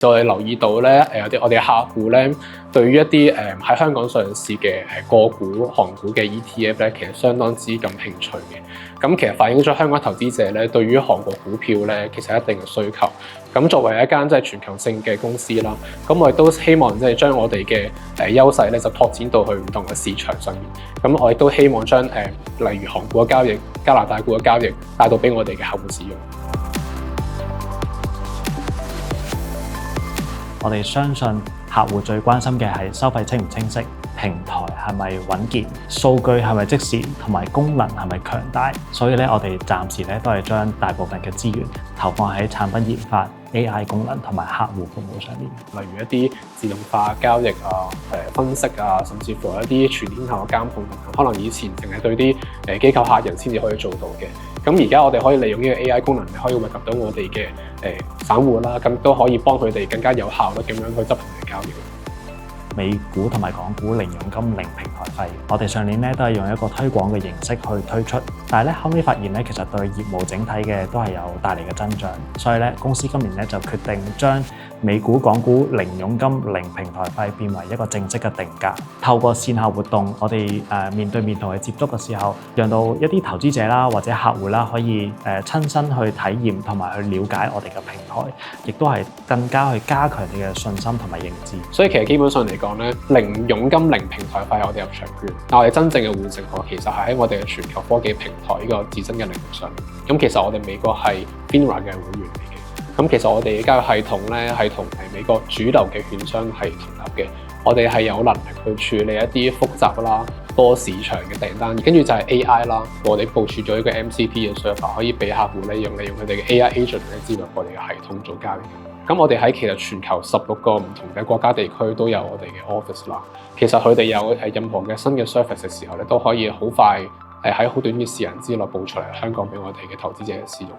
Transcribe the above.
就係留意到咧，有啲我哋嘅客戶咧，對於一啲喺香港上市嘅個股、韓股嘅 ETF 咧，其實相當之感興趣嘅。咁其實反映咗香港投資者咧，對於韓國股票咧，其實有一定嘅需求。咁作為一間即係全球性嘅公司啦，咁我亦都希望即係將我哋嘅優勢咧，就拓展到去唔同嘅市場上面。咁我亦都希望將例如韓股嘅交易、加拿大股嘅交易帶到俾我哋嘅客戶使用。我哋相信客戶最關心嘅係收費清唔清晰、平台係咪穩健、數據係咪即時，同埋功能係咪強大。所以咧，我哋暫時咧都係將大部分嘅資源投放喺產品研發、AI 功能同埋客戶服務上面。例如一啲自動化交易啊、分析啊，甚至乎一啲全天候嘅監控，可能以前淨係對啲機構客人先至可以做到嘅。咁而家我哋可以利用呢個 AI 功能，可以惠及到我哋嘅散戶啦，咁都可以幫佢哋更加有效率咁樣去執行嘅交易。美股同埋港股零佣金、零平台費，我哋上年咧都係用一個推廣嘅形式去推出，但係咧後尾發現咧，其實對業務整體嘅都係有帶嚟嘅增長，所以咧公司今年咧就決定將美股、港股零佣金、零平台費變為一個正式嘅定價。透過線下活動，我哋面對面同佢接觸嘅時候，讓到一啲投資者啦或者客戶啦可以親身去體驗同埋去了解我哋嘅平台，亦都係更加去加強你嘅信心同埋認知。所以其實基本上嚟講咧，零佣金、零平台費係我哋入場券，但我哋真正嘅護城河其實係喺我哋嘅全球科技平台呢個自身嘅領域上面。咁其實我哋美國係 FINRA 嘅會員嚟嘅。咁其實我哋嘅交易系統咧係同美國主流嘅券商係同級嘅，我哋係有能力去處理一啲複雜啦、多市場嘅訂單，跟住就係 AI 啦，我哋部署咗一個 MCP 嘅 server， 可以俾客戶利用佢哋嘅 AI agent 咧進入我哋嘅系統做交易。咁我哋喺其實全球16個唔同嘅國家地區都有我哋嘅 office 啦。其實佢哋有任何嘅新嘅 service 嘅時候咧，都可以好快喺好短嘅時間之內報出嚟香港俾我哋嘅投資者使用。